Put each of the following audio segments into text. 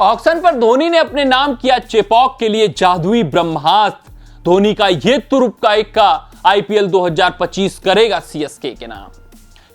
Auction पर धोनी ने अपने नाम किया चेपॉक के लिए जादुई ब्रह्मास्त्र। धोनी का यह तुरुप का इक्का आईपीएल 2025 करेगा सीएसके के नाम।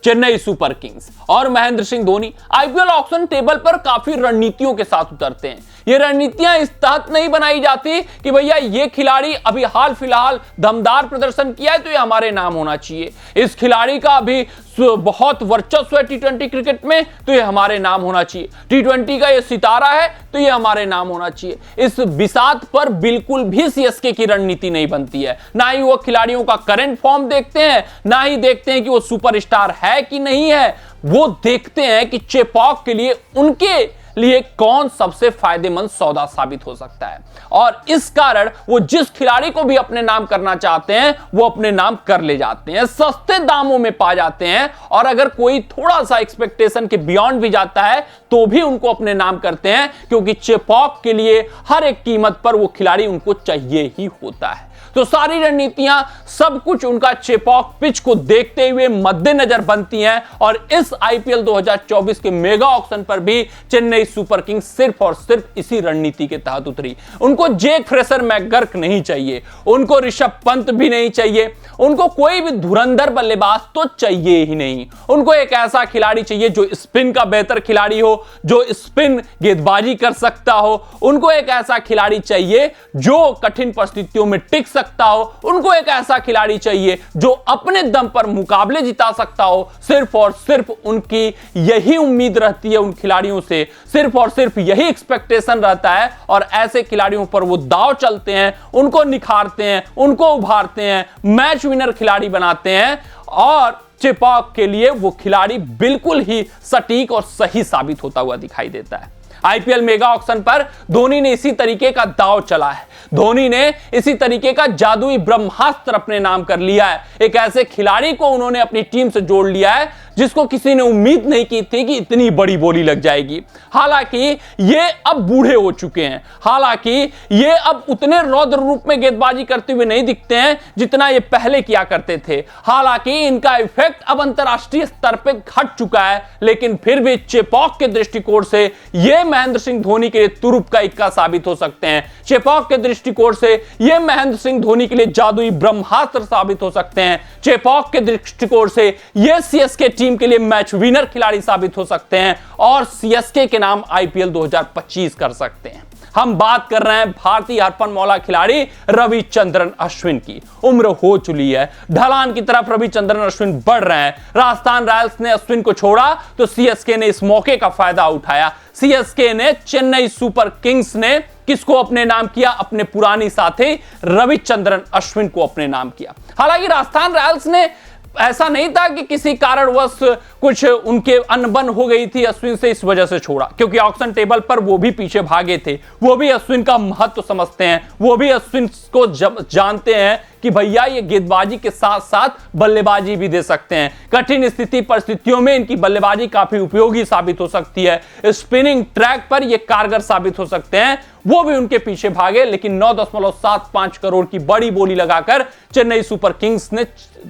चेन्नई सुपर किंग्स और Mahendra Singh Dhoni IPL auction table पर काफी रणनीतियों के साथ उतरते हैं। ये रणनीतियां इस तहत नहीं बनाई जाती कि भैया ये खिलाड़ी अभी हाल फिलहाल दमदार प्रदर्शन किया है तो ये हमारे नाम होना चाहिए, इस खिलाड़ी का अभी बहुत वर्चस्व है टी20 क्रिकेट में तो ये हमारे नाम होना चाहिए, टी20 का ये सितारा है तो ये हमारे नाम होना चाहिए। इस बिसात पर बिल्कुल भी सीएसके की रणनीति नहीं बनती है। ना ही वो खिलाड़ियों का करंट फॉर्म देखते हैं, ना ही देखते हैं कि वो सुपरस्टार है कि नहीं है। वो देखते हैं कि चेपॉक के लिए उनके लिए कौन सबसे फायदेमंद सौदा साबित हो सकता है, और इस कारण वो जिस खिलाड़ी को भी अपने नाम करना चाहते हैं वो अपने नाम कर ले जाते हैं, सस्ते दामों में पा जाते हैं। और अगर कोई थोड़ा सा एक्सपेक्टेशन के बियॉन्ड भी जाता है तो भी उनको अपने नाम करते हैं, क्योंकि चेपॉक के लिए हर एक कीमत पर वो खिलाड़ी उनको चाहिए ही होता है। तो सारी रणनीतियां सब कुछ उनका चेपॉक पिच को देखते हुए मद्देनजर बनती हैं, और इस आईपीएल 2024 के मेगा ऑक्शन पर भी चेन्नई सुपर किंग्स सिर्फ और सिर्फ इसी रणनीति के तहत उतरी। उनको जेक फ्रेशर मैकगर्क नहीं चाहिए, उनको ऋषभ पंत भी नहीं चाहिए, उनको कोई भी धुरंधर बल्लेबाज तो चाहिए ही नहीं। उनको एक ऐसा खिलाड़ी चाहिए जो स्पिन का बेहतर खिलाड़ी हो, जो स्पिन गेंदबाजी कर सकता हो। उनको एक ऐसा खिलाड़ी चाहिए जो कठिन परिस्थितियों में टिक सकता हो। उनको एक ऐसा खिलाड़ी चाहिए जो अपने दम पर मुकाबले जिता सकता हो। सिर्फ और सिर्फ उनकी यही उम्मीद रहती है उन खिलाड़ियों से, सिर्फ और सिर्फ यही एक्सपेक्टेशन रहता है, और ऐसे खिलाड़ियों पर वो दांव चलते हैं, उनको निखारते हैं, उनको उभारते हैं, मैच विनर खिलाड़ी बनाते हैं। और चेपॉक के लिए वो खिलाड़ी बिल्कुल ही सटीक और सही साबित होता हुआ दिखाई देता है। आईपीएल मेगा ऑक्शन पर धोनी ने इसी तरीके का दांव चला है। धोनी ने इसी तरीके का जादुई ब्रह्मास्त्र अपने नाम कर लिया है। एक ऐसे खिलाड़ी को उन्होंने अपनी टीम से जोड़ लिया है जिसको किसी ने उम्मीद नहीं की थी कि इतनी बड़ी बोली लग जाएगी। हालांकि ये अब बूढ़े हो चुके हैं, हालांकि ये अब उतने रौद्र रूप में गेंदबाजी करते हुए नहीं दिखते हैं जितना ये पहले किया करते थे। हालांकि इनका इफेक्ट अब अंतरराष्ट्रीय स्तर पे घट चुका है, लेकिन फिर भी चेपॉक के दृष्टिकोण से ये महेंद्र सिंह धोनी के लिए तुरुप का इक्का साबित हो सकते हैं। चेपॉक के दृष्टिकोण से ये महेंद्र सिंह धोनी के लिए जादुई ब्रह्मास्त्र साबित हो सकते हैं। चेपॉक के दृष्टिकोण से ये सीएसके टीम के लिए मैच विनर खिलाड़ी साबित हो सकते हैं, और सीएसके के नाम आईपीएल 2025 कर सकते हैं। हम बात कर रहे हैं भारतीय हरफन मौला खिलाड़ी रविचंद्रन अश्विन की। उम्र हो चुकी है, ढलान की तरफ रविचंद्रन अश्विन बढ़ रहे हैं। राजस्थान रॉयल्स ने अश्विन को छोड़ा तो सीएसके ने इस मौके का फायदा उठाया। सीएसके ने चेन्नई सुपर किंग्स ने किसको अपने नाम किया? अपने पुरानी साथी रविचंद्रन अश्विन को अपने नाम किया। हालांकि राजस्थान रॉयल्स ने ऐसा नहीं था कि किसी कारणवश कुछ उनके अनबन हो गई थी अश्विन से, इस वजह से छोड़ा, क्योंकि ऑक्शन टेबल पर वो भी पीछे भागे थे। वो भी अश्विन का महत्व समझते हैं, वो भी अश्विन को जानते हैं कि भैया ये गेंदबाजी के साथ साथ बल्लेबाजी भी दे सकते हैं। कठिन स्थिति परिस्थितियों में इनकी बल्लेबाजी काफी उपयोगी साबित हो सकती है, स्पिनिंग ट्रैक पर ये कारगर साबित हो सकते हैं। वो भी उनके पीछे भागे, लेकिन 9.75 करोड़ की बड़ी बोली लगाकर चेन्नई सुपर किंग्स ने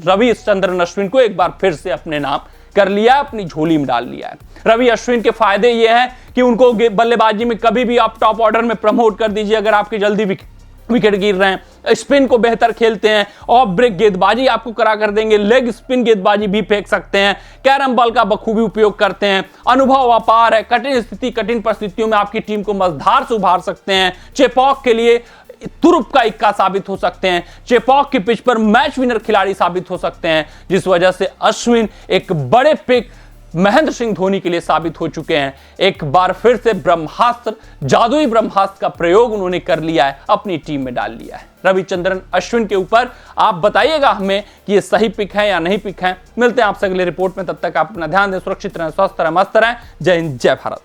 रविचंद्रन अश्विन को एक बार फिर से अपने नाम कर लिया, अपनी झोली में डाल लिया है। रवि अश्विन के फायदे ये हैं कि उनको बल्लेबाजी में कभी भी आप टॉप ऑर्डर में प्रमोट कर दीजिए अगर आपकी जल्दी विकेट गिर रहे हैं। स्पिन को बेहतर खेलते हैं, ऑफ ब्रेक गेंदबाजी आपको करा कर देंगे, लेग स्पिन गेंदबाजी भी फेंक सकते हैं, कैरम बॉल का बखूबी उपयोग करते हैं, अनुभव अपार है, कठिन स्थिति कठिन परिस्थितियों में आपकी टीम को मझधार से उभार सकते हैं। चेपॉक के लिए तुरुप का इक्का साबित हो सकते हैं। चेपॉक की पिच पर मैच विनर खिलाड़ी साबित हो सकते हैं, जिस वजह से अश्विन एक बड़े पिक महेंद्र सिंह धोनी के लिए साबित हो चुके हैं। एक बार फिर से ब्रह्मास्त्र, जादुई ब्रह्मास्त्र का प्रयोग उन्होंने कर लिया है, अपनी टीम में डाल लिया है। रविचंद्रन अश्विन के ऊपर आप बताइएगा हमें कि ये सही पिक है या नहीं पिक है। मिलते हैं आपसे अगले रिपोर्ट में, तब तक आप अपना ध्यान दें, सुरक्षित रहें, स्वस्थ रहें, मस्त रहें। जय हिंद, जय भारत।